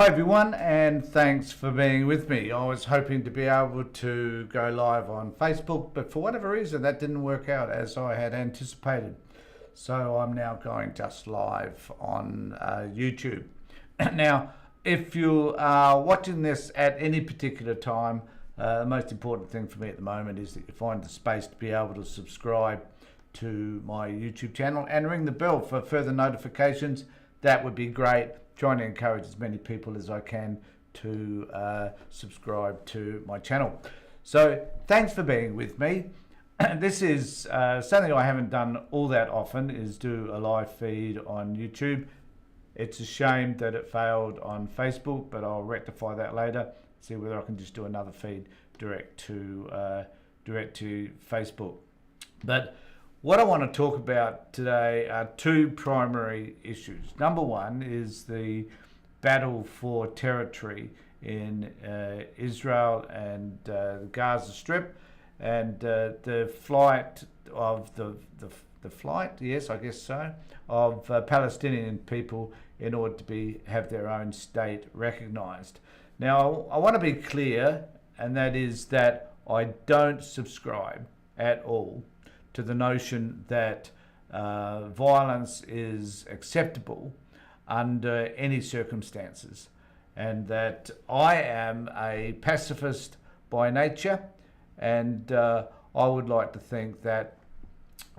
Hi everyone, and thanks for being with me. I was hoping to be able to go live on Facebook, but for whatever reason that didn't work out as I had anticipated. So I'm now going just live on YouTube. Now, if you are watching this at any particular time, the most important thing for me at the moment is that you find the space to be able to subscribe to my YouTube channel and ring the bell for further notifications. That would be great. Trying to encourage as many people as I can to subscribe to my channel. So thanks for being with me. This is something I haven't done all that often, is do a live feed on YouTube. It's a shame that it failed on Facebook, but I'll rectify that later. See whether I can just do another feed direct to Facebook. But what I want to talk about today are two primary issues. Number one is the battle for territory in Israel and the Gaza Strip, and the flight of the flight, yes, I guess so, of Palestinian people in order to have their own state recognised. Now, I want to be clear, and that is that I don't subscribe at all to the notion that violence is acceptable under any circumstances, and that I am a pacifist by nature, and I would like to think that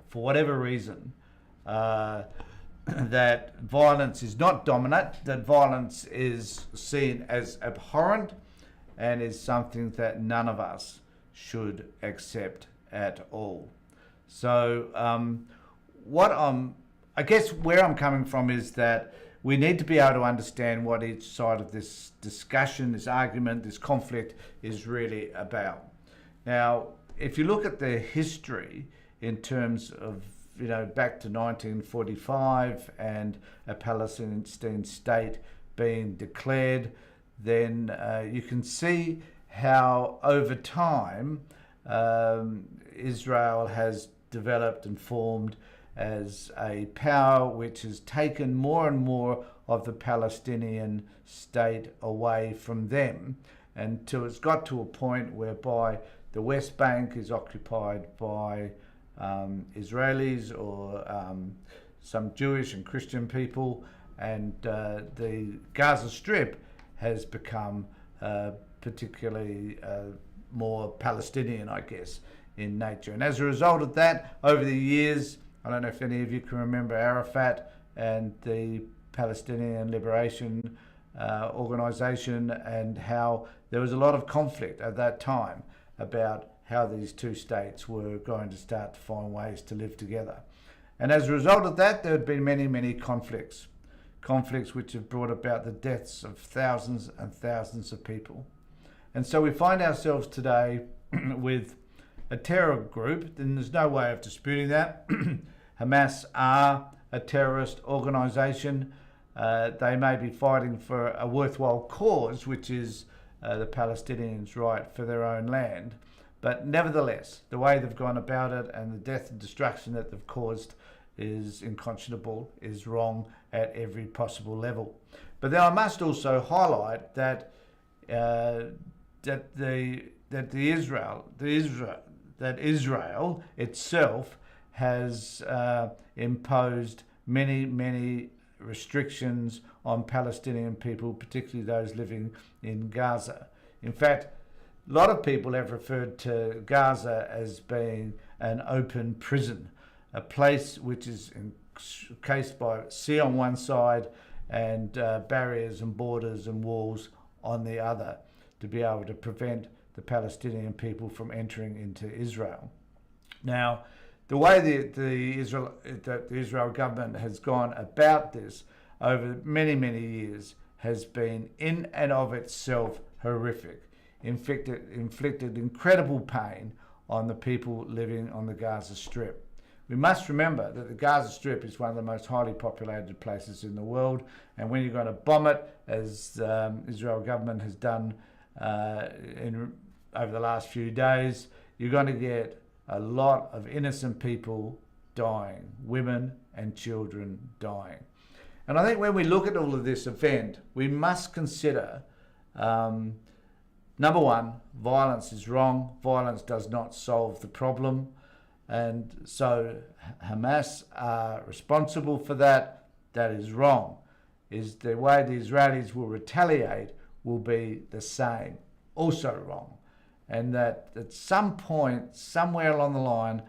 for whatever reason that violence is not dominant, that violence is seen as abhorrent and is something that none of us should accept at all. So I guess where I'm coming from is that we need to be able to understand what each side of this discussion, this argument, this conflict is really about. Now, if you look at the history in terms of, back to 1945 and a Palestinian state being declared, then you can see how over time Israel has developed and formed as a power which has taken more and more of the Palestinian state away from them, until it's got to a point whereby the West Bank is occupied by Israelis or some Jewish and Christian people, and the Gaza Strip has become particularly more Palestinian, I guess, in nature. And as a result of that, over the years, I don't know if any of you can remember Arafat and the Palestinian Liberation Organization, and how there was a lot of conflict at that time about how these two states were going to start to find ways to live together. And as a result of that, there have been many, many conflicts which have brought about the deaths of thousands and thousands of people. And so we find ourselves today with a terror group, and there's no way of disputing that. Hamas are a terrorist organization. They may be fighting for a worthwhile cause, which is the Palestinians' right for their own land. But nevertheless, the way they've gone about it and the death and destruction that they've caused is unconscionable, is wrong at every possible level. But then I must also highlight that Israel itself has imposed many restrictions on Palestinian people, particularly those living in Gaza. In fact, a lot of people have referred to Gaza as being an open prison, a place which is encased by sea on one side and barriers and borders and walls on the other, to be able to prevent the Palestinian people from entering into Israel. Now, the way the Israel government has gone about this over many years has been in and of itself horrific, inflicted incredible pain on the people living on the Gaza Strip. We must remember that the Gaza Strip is one of the most highly populated places in the world, and when you're going to bomb it, as the Israel government has done over the last few days, you're going to get a lot of innocent people dying, women and children dying. And I think when we look at all of this event, we must consider, number one, violence is wrong. Violence does not solve the problem. And so Hamas are responsible for that. That is wrong. Is the way the Israelis will retaliate will be the same. Also wrong. And that at some point, somewhere along the line,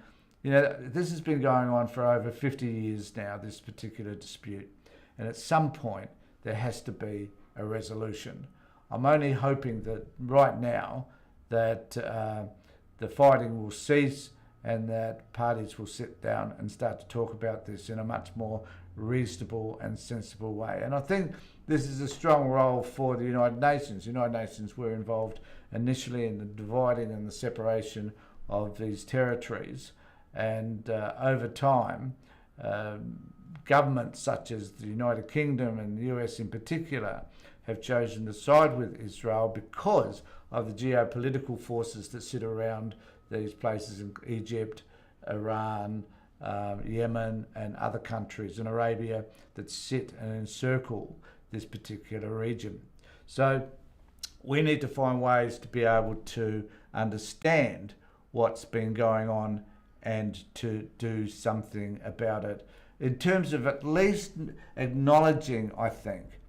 this has been going on for over 50 years now, this particular dispute. And at some point, there has to be a resolution. I'm only hoping that right now that the fighting will cease and that parties will sit down and start to talk about this in a much more reasonable and sensible way. And I think this is a strong role for the United Nations. The United Nations were involved initially in the dividing and the separation of these territories. And over time, governments such as the United Kingdom and the US in particular have chosen to side with Israel because of the geopolitical forces that sit around these places in Egypt, Iran, Yemen and other countries in Arabia that sit and encircle this particular region. So we need to find ways to be able to understand what's been going on and to do something about it in terms of at least acknowledging, I think,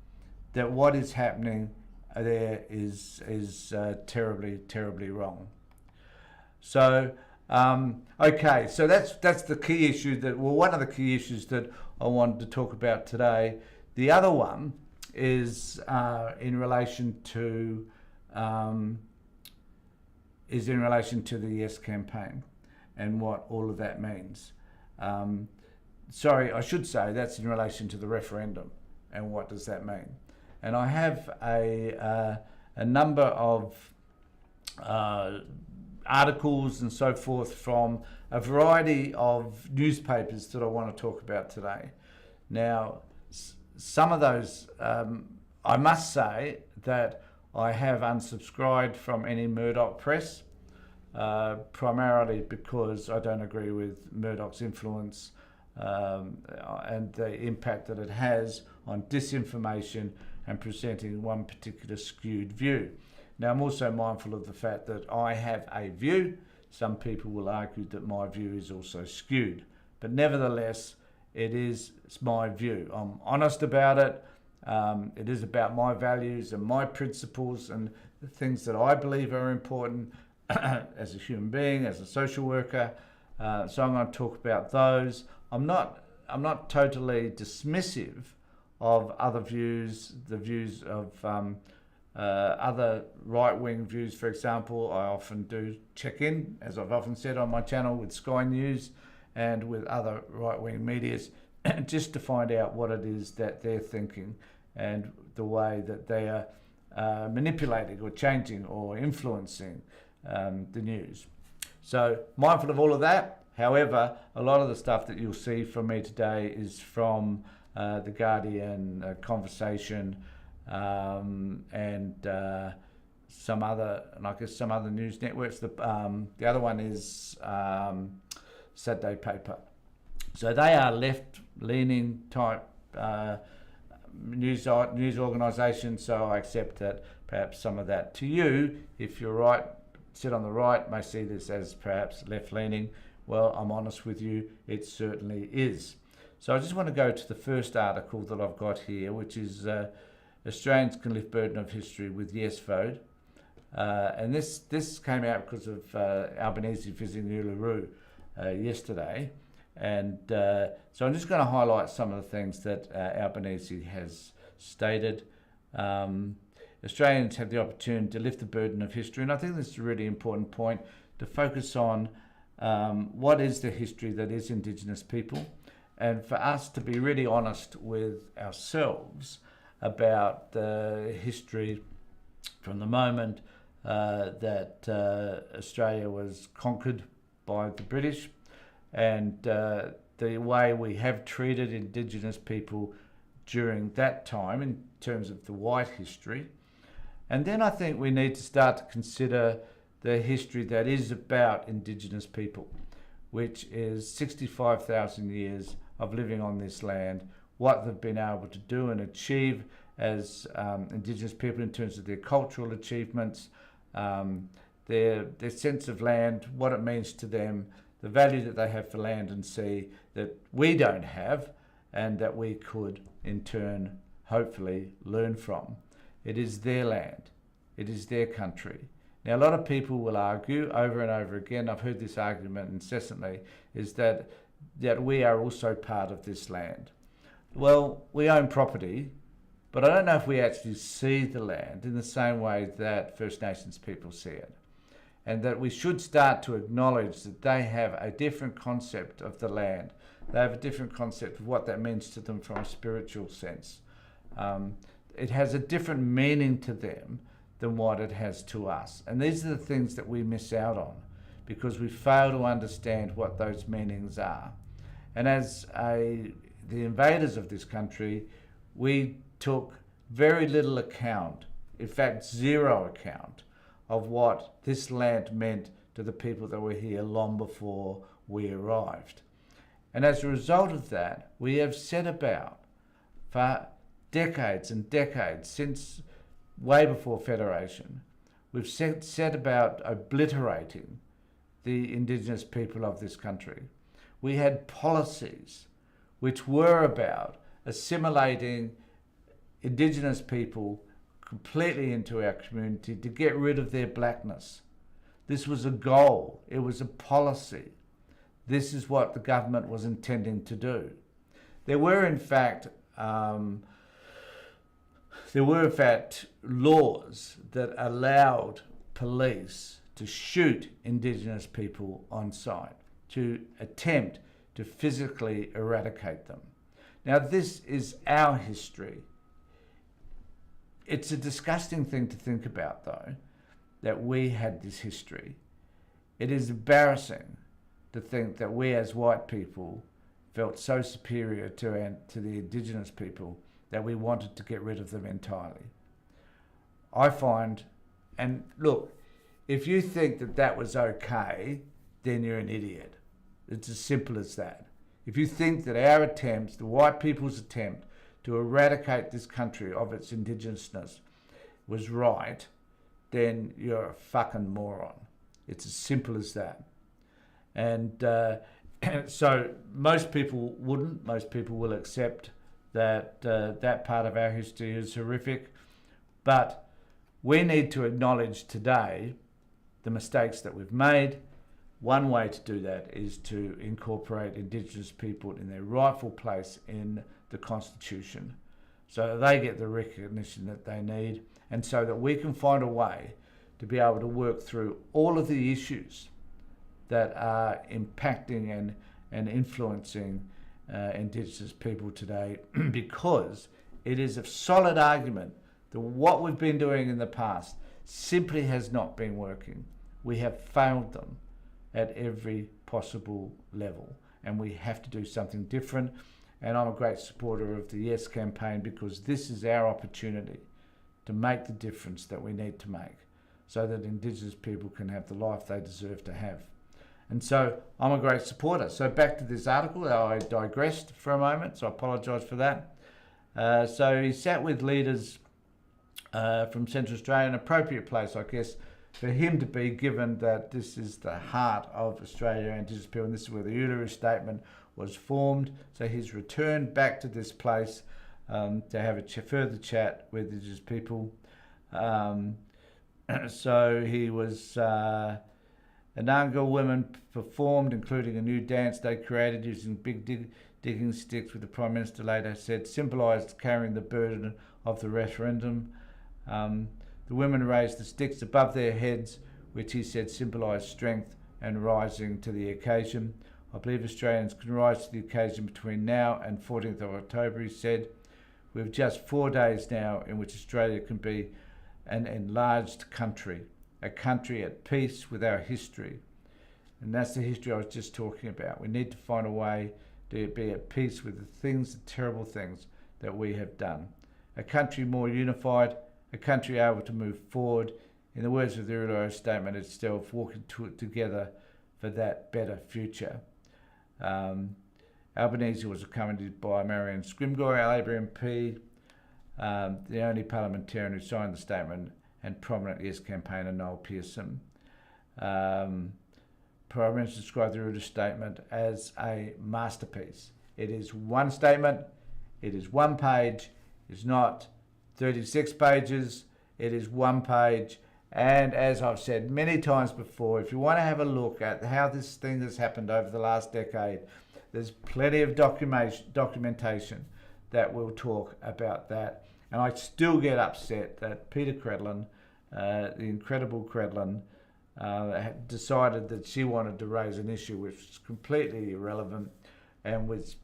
that what is happening there is terribly, terribly wrong. So, okay, so that's the key issue one of the key issues that I wanted to talk about today. The other one is in relation to the Yes campaign and what all of that means. Sorry, I should say that's in relation to the referendum and what does that mean. And I have a number of articles and so forth from a variety of newspapers that I want to talk about today. Now, some of those, I must say that I have unsubscribed from any Murdoch press, primarily because I don't agree with Murdoch's influence and the impact that it has on disinformation and presenting one particular skewed view. Now, I'm also mindful of the fact that I have a view. Some people will argue that my view is also skewed, but nevertheless, it's my view. I'm honest about it. It is about my values and my principles and the things that I believe are important as a human being, as a social worker. So I'm going to talk about those. I'm not totally dismissive of other views, the views of other right-wing views. For example, I often do check in, as I've often said on my channel, with Sky News and with other right-wing medias, just to find out what it is that they're thinking and the way that they are manipulating or changing or influencing the news. So mindful of all of that. However, a lot of the stuff that you'll see from me today is from The Guardian, Conversation, and some other news networks. The other one is Saturday Paper. So they are left-leaning type news organisations. So I accept that perhaps some of that to you, if you're right, sit on the right, may see this as perhaps left-leaning. Well, I'm honest with you, it certainly is. So I just want to go to the first article that I've got here, which is Australians can lift burden of history with Yes vote. And this came out because of Albanese visiting Uluru yesterday. And so I'm just going to highlight some of the things that Albanese has stated. Australians have the opportunity to lift the burden of history. And I think this is a really important point, to focus on what is the history that is Indigenous people, and for us to be really honest with ourselves about the history from the moment that Australia was conquered by the British, and the way we have treated Indigenous people during that time in terms of the white history. And then I think we need to start to consider the history that is about Indigenous people, which is 65,000 years of living on this land what they've been able to do and achieve as Indigenous people in terms of their cultural achievements, their sense of land, what it means to them, the value that they have for land and sea that we don't have and that we could in turn hopefully learn from. It is their land. It is their country. Now, a lot of people will argue over and over again, I've heard this argument incessantly, is that we are also part of this land. Well, we own property, but I don't know if we actually see the land in the same way that First Nations people see it. And that we should start to acknowledge that they have a different concept of the land. They have a different concept of what that means to them from a spiritual sense. It has a different meaning to them than what it has to us. And these are the things that we miss out on because we fail to understand what those meanings are. And as the invaders of this country, we took very little account, in fact zero account, of what this land meant to the people that were here long before we arrived. And as a result of that, we have set about for decades and decades, since way before Federation, we've set about obliterating the Indigenous people of this country. We had policies which were about assimilating Indigenous people completely into our community to get rid of their blackness. This was a goal. It was a policy. This is what the government was intending to do. There were in fact laws that allowed police to shoot Indigenous people on sight, to attempt to physically eradicate them. Now, this is our history. It's a disgusting thing to think about, though, that we had this history. It is embarrassing to think that we as white people felt so superior to the Indigenous people that we wanted to get rid of them entirely. I find, and look, if you think that that was okay, then you're an idiot. It's as simple as that. If you think that our attempts, the white people's attempt to eradicate this country of its indigenousness was right, then you're a fucking moron. It's as simple as that. And so most people wouldn't. Most people will accept that that part of our history is horrific. But we need to acknowledge today the mistakes that we've made. One way to do that is to incorporate Indigenous people in their rightful place in the Constitution so that they get the recognition that they need and so that we can find a way to be able to work through all of the issues that are impacting and influencing Indigenous people today because it is a solid argument that what we've been doing in the past simply has not been working. We have failed them at every possible level and we have to do something different. And I'm a great supporter of the Yes campaign because this is our opportunity to make the difference that we need to make so that Indigenous people can have the life they deserve to have. And so I'm a great supporter. So back to this article, I digressed for a moment, so I apologise for that. So he sat with leaders from Central Australia, an appropriate place, I guess, for him to be, given that this is the heart of Australia and Indigenous people, and this is where the Uluru Statement was formed. So he's returned back to this place to have a further chat with Indigenous people. So he was... Anangal women performed, including a new dance they created using big digging sticks, with the Prime Minister later said symbolised carrying the burden of the referendum. The women raised the sticks above their heads, which he said symbolised strength and rising to the occasion. I believe Australians can rise to the occasion between now and 14th of October, he said. We have just 4 days now in which Australia can be an enlarged country, a country at peace with our history. And that's the history I was just talking about. We need to find a way to be at peace with the things, the terrible things that we have done. A country more unified, a country able to move forward. In the words of the Uluru Statement itself, walking together for that better future. Albanese was accompanied by Marion Scrimgeour, our Labor MP, the only parliamentarian who signed the statement, and prominent Yes campaigner Noel Pearson. Prime Minister described the Ruta statement as a masterpiece. It is one statement, it is one page, it's not 36 pages, it is one page. And as I've said many times before, if you want to have a look at how this thing has happened over the last decade, there's plenty of documentation that will talk about that. And I still get upset that Peter Credlin, the incredible Credlin, decided that she wanted to raise an issue which was completely irrelevant and which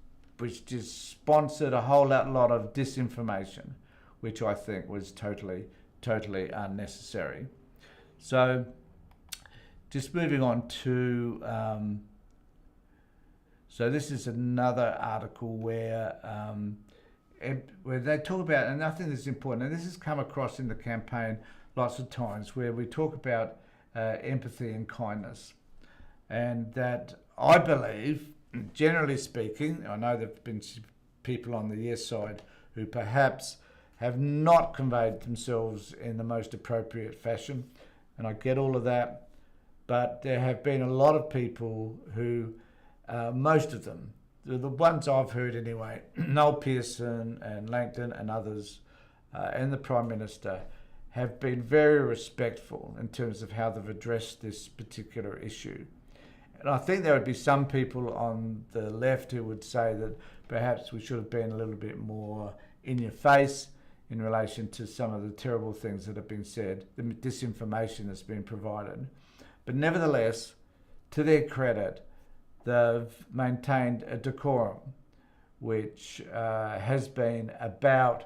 just sponsored a whole lot of disinformation, which I think was totally unnecessary. So just moving on to, so this is another article where they talk about, and I think this is important, and this has come across in the campaign lots of times, where we talk about empathy and kindness. And that I believe, generally speaking, I know there have been people on the Yes side who perhaps have not conveyed themselves in the most appropriate fashion, and I get all of that, but there have been a lot of people who, most of them, the ones I've heard anyway, Noel Pearson and Langton and others, and the Prime Minister, have been very respectful in terms of how they've addressed this particular issue. And I think there would be some people on the left who would say that perhaps we should have been a little bit more in your face in relation to some of the terrible things that have been said, the disinformation that's been provided. But nevertheless, to their credit, they've maintained a decorum which has been about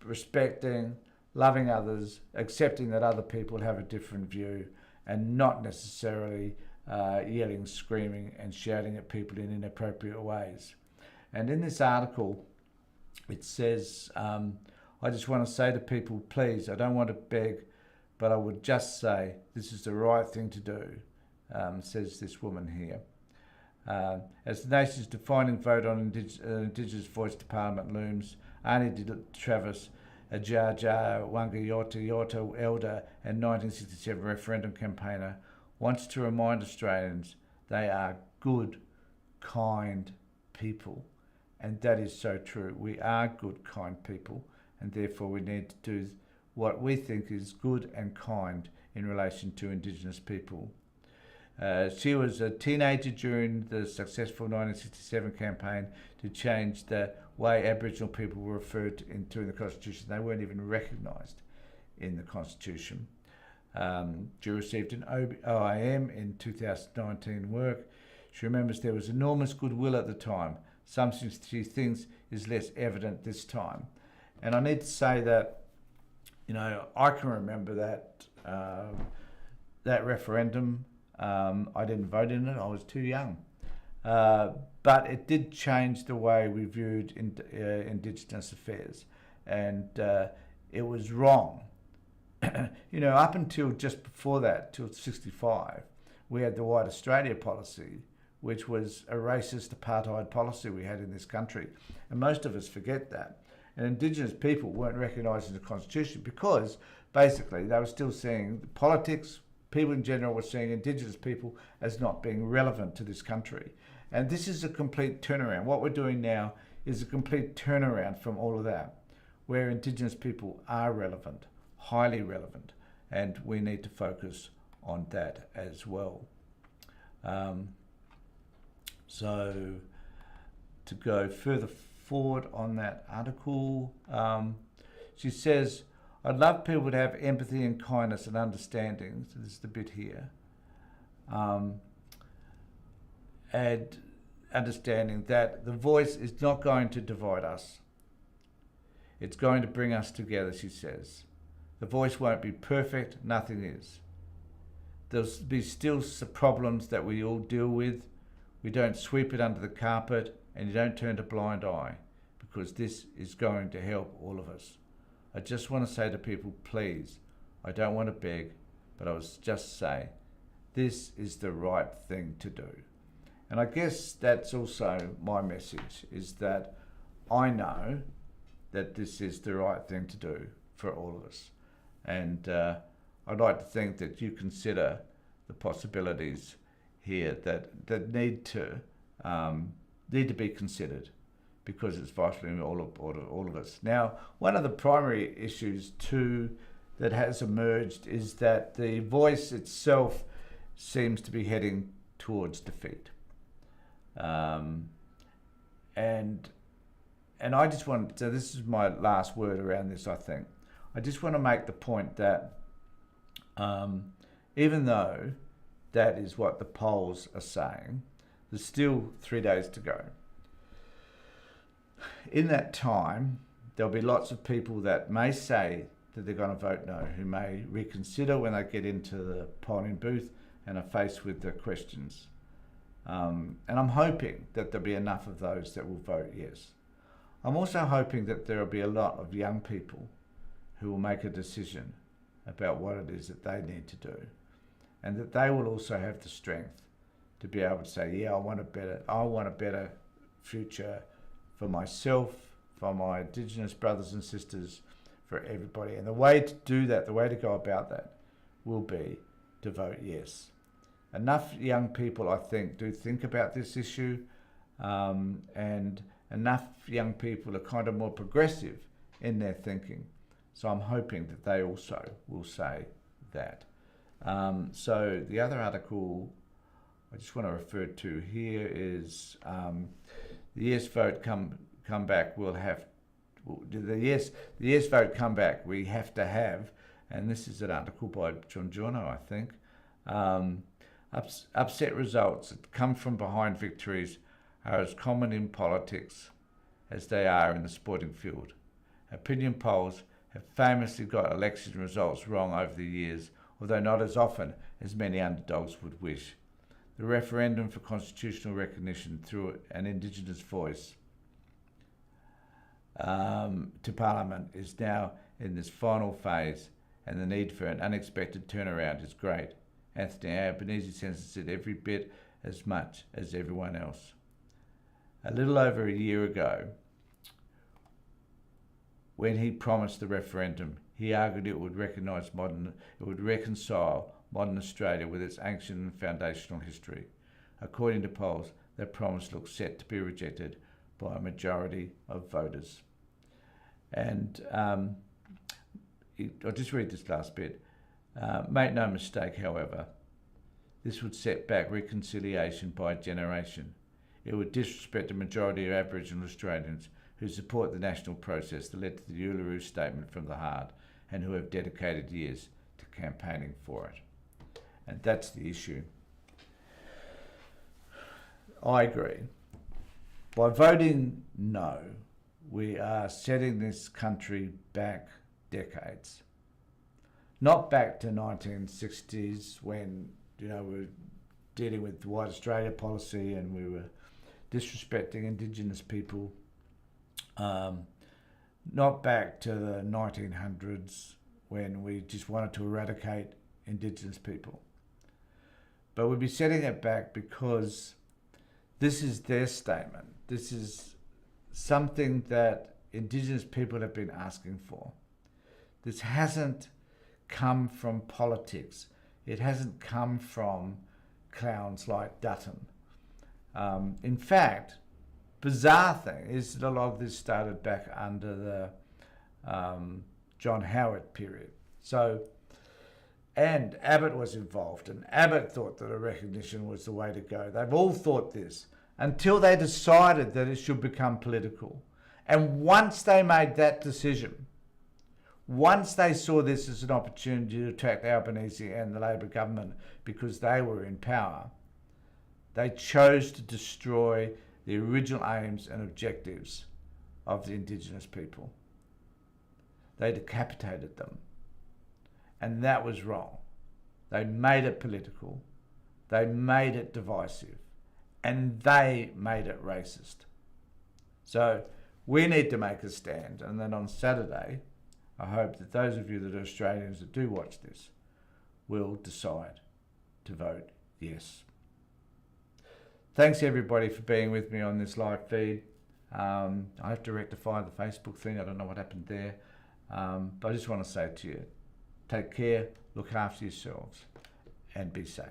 respecting, loving others, accepting that other people have a different view, and not necessarily yelling, screaming and shouting at people in inappropriate ways. And in this article, it says, I just want to say to people, please, I don't want to beg, but I would just say this is the right thing to do, says this woman here. As the nation's defining vote on Indigenous voice to Parliament looms, Arnie Travis, a Jar Jar Wangayota elder and 1967 referendum campaigner, wants to remind Australians they are good, kind people. And that is so true. We are good, kind people, and therefore we need to do what we think is good and kind in relation to Indigenous people. She was a teenager during the successful 1967 campaign to change the way Aboriginal people were referred to in the Constitution. They weren't even recognised in the Constitution. She received an OIM in 2019 work. She remembers there was enormous goodwill at the time, something she thinks is less evident this time. And I need to say that, you know, I can remember that that referendum. I didn't vote in it, I was too young. But it did change the way we viewed Indigenous affairs, and it was wrong. You know, up until just before that, till 65, we had the White Australia policy, which was a racist apartheid policy we had in this country. And most of us forget that. And Indigenous people weren't recognised in the Constitution because basically they were still seeing politics, people in general were seeing Indigenous people as not being relevant to this country. And this is a complete turnaround. What we're doing now is a complete turnaround from all of that, where Indigenous people are relevant, highly relevant, and we need to focus on that as well. So to go further forward on that article, she says, I'd love people to have empathy and kindness and understanding. So this is the bit here. And understanding that the voice is not going to divide us. It's going to bring us together, she says. The voice won't be perfect, nothing is. There'll be still some problems that we all deal with. We don't sweep it under the carpet, and you don't turn a blind eye, because this is going to help all of us. I just want to say to people, please, I don't want to beg, but I was just say, this is the right thing to do. And I guess that's also my message, is that I know that this is the right thing to do for all of us. And I'd like to think that you consider the possibilities here that need to be considered, because it's vital in all of us. Now, one of the primary issues too that has emerged is that the voice itself seems to be heading towards defeat. And I just want, so this is my last word around this, I think. I just want to make the point that even though that is what the polls are saying, there's still 3 days to go. In that time, there'll be lots of people that may say that they're going to vote no, who may reconsider when they get into the polling booth and are faced with the questions. And I'm hoping that there'll be enough of those that will vote yes. I'm also hoping that there will be a lot of young people who will make a decision about what it is that they need to do, and that they will also have the strength to be able to say, yeah, I want a better future for myself, for my Indigenous brothers and sisters, for everybody. And the way to do that, the way to go about that, will be to vote yes. Enough young people, I think, do think about this issue, and enough young people are kind of more progressive in their thinking. So I'm hoping that they also will say that. So the other article I just want to refer to here is the yes vote come back. The yes vote come back. We have to have, and this is an article by John Jono, I think. Upset results that come from behind victories are as common in politics as they are in the sporting field. Opinion polls have famously got election results wrong over the years, although not as often as many underdogs would wish. The referendum for constitutional recognition through an Indigenous voice to Parliament is now in this final phase, and the need for an unexpected turnaround is great. Anthony Albanese senses it every bit as much as everyone else. A little over a year ago, when he promised the referendum, he argued it would reconcile modern Australia with its ancient and foundational history. According to polls, that promise looks set to be rejected by a majority of voters. And I'll just read this last bit. Make no mistake, however, this would set back reconciliation by a generation. It would disrespect the majority of Aboriginal Australians who support the national process that led to the Uluru Statement from the Heart, and who have dedicated years to campaigning for it. And that's the issue. I agree. By voting no, we are setting this country back decades. Not back to 1960s when, we were dealing with the White Australia policy and we were disrespecting Indigenous people. Not back to the 1900s when we just wanted to eradicate Indigenous people. But we'd be setting it back because this is their statement. This is something that Indigenous people have been asking for. This hasn't come from politics. It hasn't come from clowns like Dutton. In fact, bizarre thing is that a lot of this started back under the John Howard period. So, and Abbott was involved, and Abbott thought that a recognition was the way to go. They've all thought this until they decided that it should become political. And once they made that decision, once they saw this as an opportunity to attack Albanese and the Labor government because they were in power, they chose to destroy the original aims and objectives of the Indigenous people. They decapitated them. And that was wrong. They made it political. They made it divisive. And they made it racist. So we need to make a stand. And then on Saturday, I hope that those of you that are Australians that do watch this will decide to vote yes. Thanks everybody for being with me on this live feed. I have to rectify the Facebook thing. I don't know what happened there. But I just want to say to you, take care, look after yourselves, and be safe.